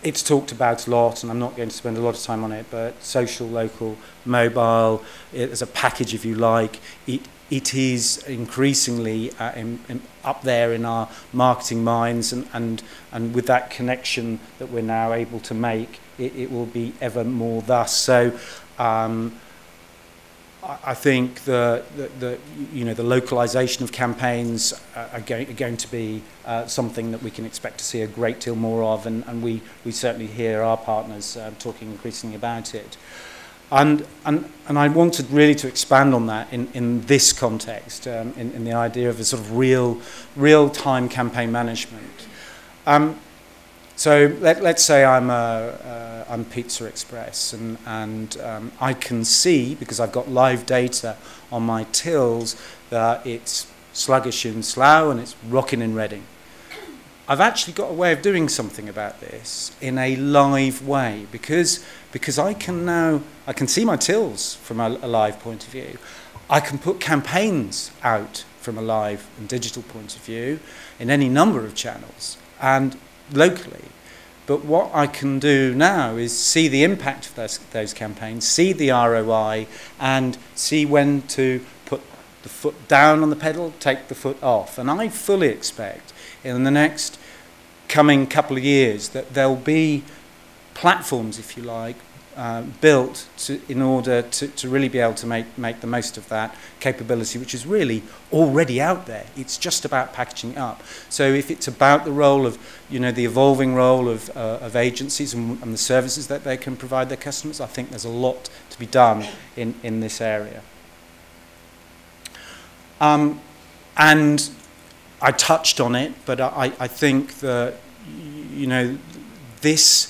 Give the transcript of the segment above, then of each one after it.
it's talked about a lot, and I'm not going to spend a lot of time on it, but social, local, mobile, as a package, if you like, it is increasingly up there in our marketing minds, and with that connection that we're now able to make, it will be ever more thus. So I think the localization of campaigns are going to be something that we can expect to see a great deal more of, and we certainly hear our partners talking increasingly about it. And I wanted really to expand on that in this context, in the idea of a sort of real-time campaign management. So let's say I'm Pizza Express, and I can see, because I've got live data on my tills, that it's sluggish in Slough and it's rocking in Reading. I've actually got a way of doing something about this in a live way, because I can see my tills from a live point of view. I can put campaigns out from a live and digital point of view in any number of channels and locally. But what I can do now is see the impact of those campaigns, see the ROI, and see when to put the foot down on the pedal, take the foot off. And I fully expect in the next coming couple of years that there'll be platforms, if you like, built in order to really be able to make the most of that capability, which is really already out there. It's just about packaging it up. So if it's about the role of, the evolving role of agencies and the services that they can provide their customers, I think there's a lot to be done in this area. And I touched on it, but I think that, this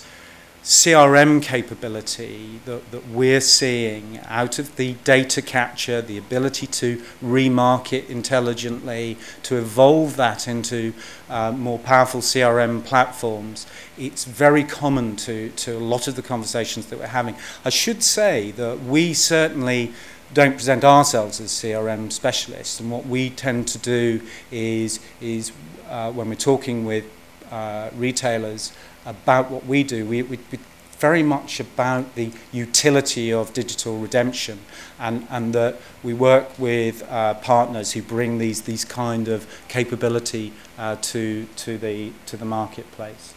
CRM capability that we're seeing out of the data capture, the ability to remarket intelligently, to evolve that into more powerful CRM platforms, it's very common to a lot of the conversations that we're having. I should say that we certainly don't present ourselves as CRM specialists, and what we tend to do is when we're talking with retailers about what we do, we very much about the utility of digital redemption, and that we work with partners who bring these kind of capability to the marketplace.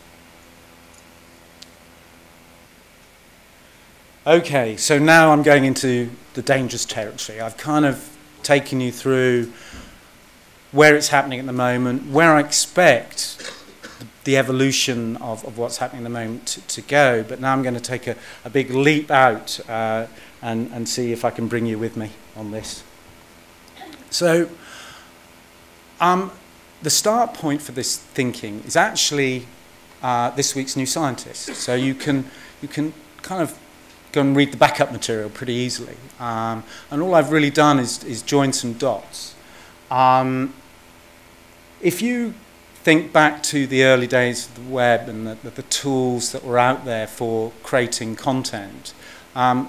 Okay, so now I'm going into the dangerous territory. I've kind of taken you through where it's happening at the moment, where I expect the evolution of what's happening at the moment to go, but now I'm going to take a big leap out and see if I can bring you with me on this. So the start point for this thinking is actually this week's New Scientist. So you can kind of go and read the backup material pretty easily. And all I've really done is join some dots. If you think back to the early days of the web and the tools that were out there for creating content,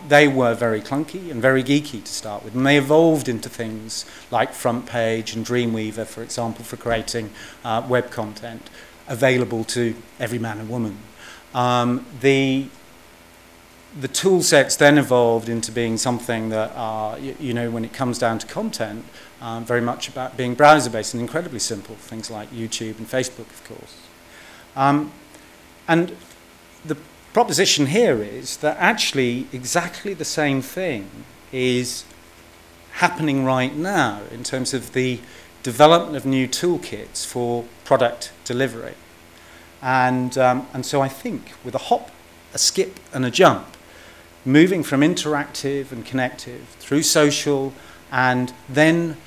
they were very clunky and very geeky to start with, and they evolved into things like FrontPage and Dreamweaver, for example, for creating web content available to every man and woman. The tool sets then evolved into being something that are, when it comes down to content, very much about being browser-based and incredibly simple, things like YouTube and Facebook, of course. And the proposition here is that actually exactly the same thing is happening right now in terms of the development of new toolkits for product delivery. And so I think with a hop, a skip, and a jump, moving from interactive and connective through social, and then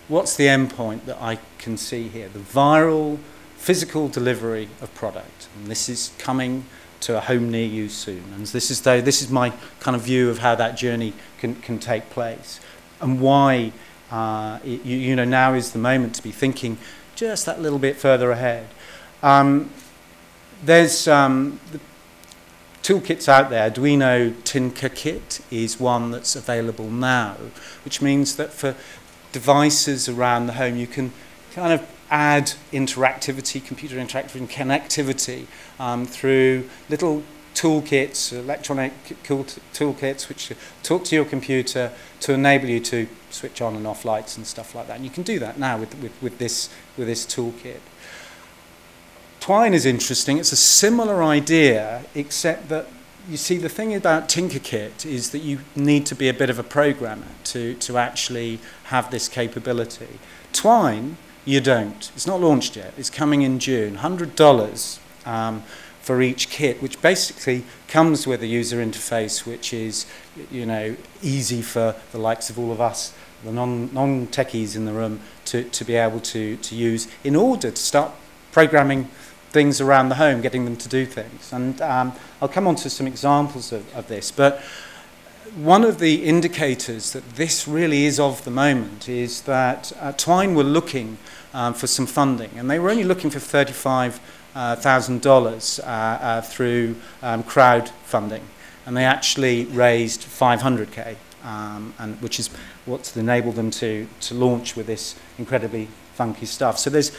what's the end point that I can see here? The viral physical delivery of product. And this is coming to a home near you soon. And this is my kind of view of how that journey can take place, and why now is the moment to be thinking just that little bit further ahead. There's the toolkits out there. Arduino Tinkerkit is one that's available now, which means that for devices around the home you can kind of add interactivity, computer interactivity and connectivity through little toolkits, electronic toolkits, which talk to your computer to enable you to switch on and off lights and stuff like that. And you can do that now with this toolkit. Twine is interesting. It's a similar idea, except that you see the thing about Tinkerkit is that you need to be a bit of a programmer to actually have this capability. Twine, you don't. It's not launched yet. It's coming in June. $100 for each kit, which basically comes with a user interface which is, you know, easy for the likes of all of us, the non-techies in the room, to be able to use in order to start programming things around the home, getting them to do things. And I'll come on to some examples of this, but one of the indicators that this really is of the moment is that Twine were looking for some funding, and they were only looking for $35,000 through crowdfunding, and they actually raised 500k, and which is what's enabled them to launch with this incredibly funky stuff. So there's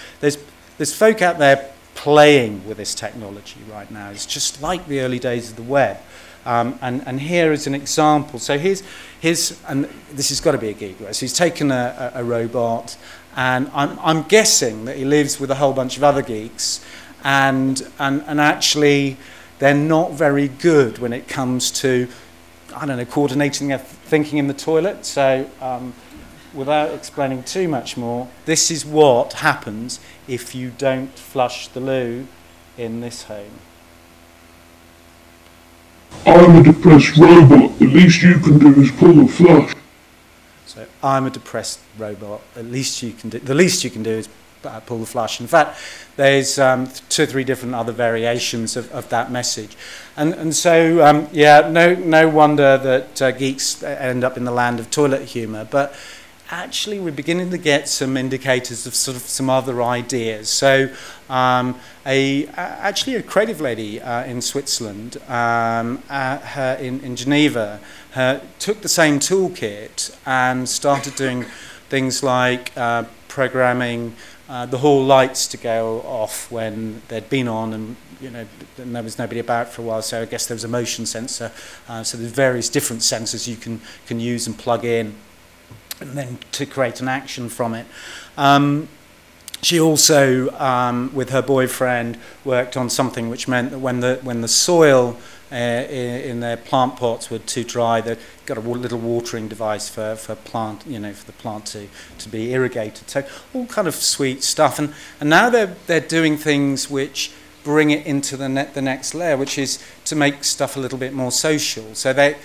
folk out there playing with this technology right now. It's just like the early days of the web. And here is an example. So here's and this has got to be a geek, right? So he's taken a robot, and I'm guessing that he lives with a whole bunch of other geeks, and actually they're not very good when it comes to, I don't know, coordinating their thinking in the toilet. So without explaining too much more, this is what happens if you don't flush the loo in this home. I'm a depressed robot. The least you can do is pull the flush. So I'm a depressed robot. The least you can do is pull the flush. In fact, there's 2 or 3 different other variations of that message, and so yeah, no wonder that geeks end up in the land of toilet humour. But actually, we're beginning to get some indicators of sort of some other ideas. So actually a creative lady in Switzerland, in Geneva, took the same toolkit and started doing things like programming the hall lights to go off when they'd been on, and you know, and there was nobody about for a while, so I guess there was a motion sensor. So there's various different sensors you can use and plug in, and then to create an action from it. She also, with her boyfriend, worked on something which meant that when the soil in their plant pots were too dry, they got a little watering device for plant, you know, for the plant to be irrigated. So all kind of sweet stuff, and now they're doing things which bring it into the next layer, which is to make stuff a little bit more social. So they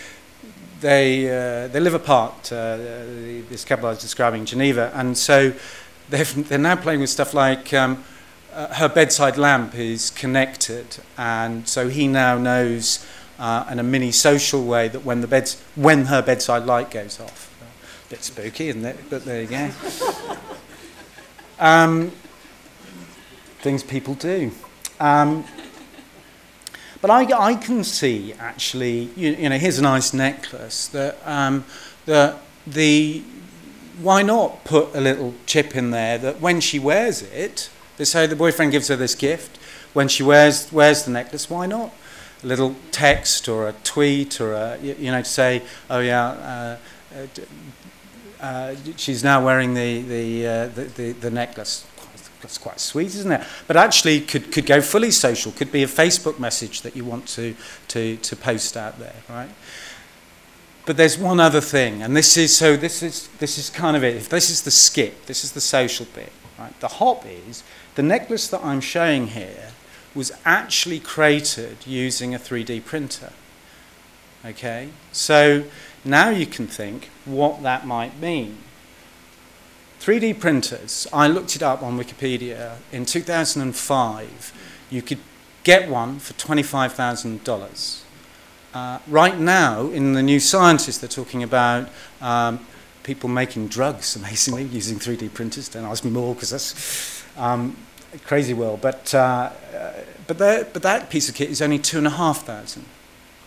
live apart. This couple I was describing in Geneva, and so they're now playing with stuff like her bedside lamp is connected, and so he now knows in a mini social way that when her bedside light goes off. A bit spooky, isn't it? But there you go. Things people do. But I can see, actually, you know, here's a nice necklace that why not put a little chip in there that when she wears it, so the boyfriend gives her this gift, when she wears the necklace, why not a little text or a tweet or to say, oh yeah, she's now wearing the necklace. That's quite sweet, isn't it? But actually could go fully social, could be a Facebook message that you want to post out there, right? But there's one other thing, and this is kind of it. If this is the skip, this is the social bit, right? The hop is the necklace that I'm showing here was actually created using a 3D printer. Okay, so now you can think what that might mean. 3D printers, I looked it up on Wikipedia. In 2005, you could get one for $25,000. Right now, in the New Scientist, they're talking about people making drugs, amazingly, using 3D printers. Don't ask me more, because that's a crazy world. But that piece of kit is only $2,500.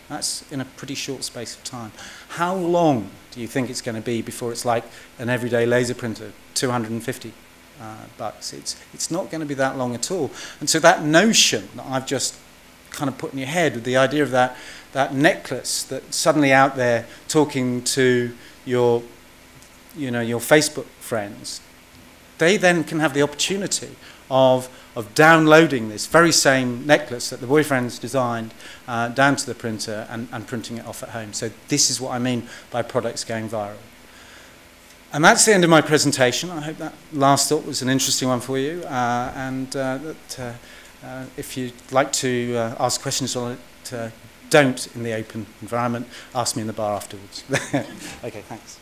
That's in a pretty short space of time. How long do you think it's going to be before it's like an everyday laser printer, 250? bucks. It's not going to be that long at all. And so that notion that I've just kind of put in your head with the idea of that necklace that's suddenly out there talking to your Facebook friends, they then can have the opportunity of downloading this very same necklace that the boyfriend's designed down to the printer and printing it off at home. So this is what I mean by products going viral. And that's the end of my presentation. I hope that last thought was an interesting one for you. If you'd like to ask questions on it, don't in the open environment. Ask me in the bar afterwards. Okay, thanks.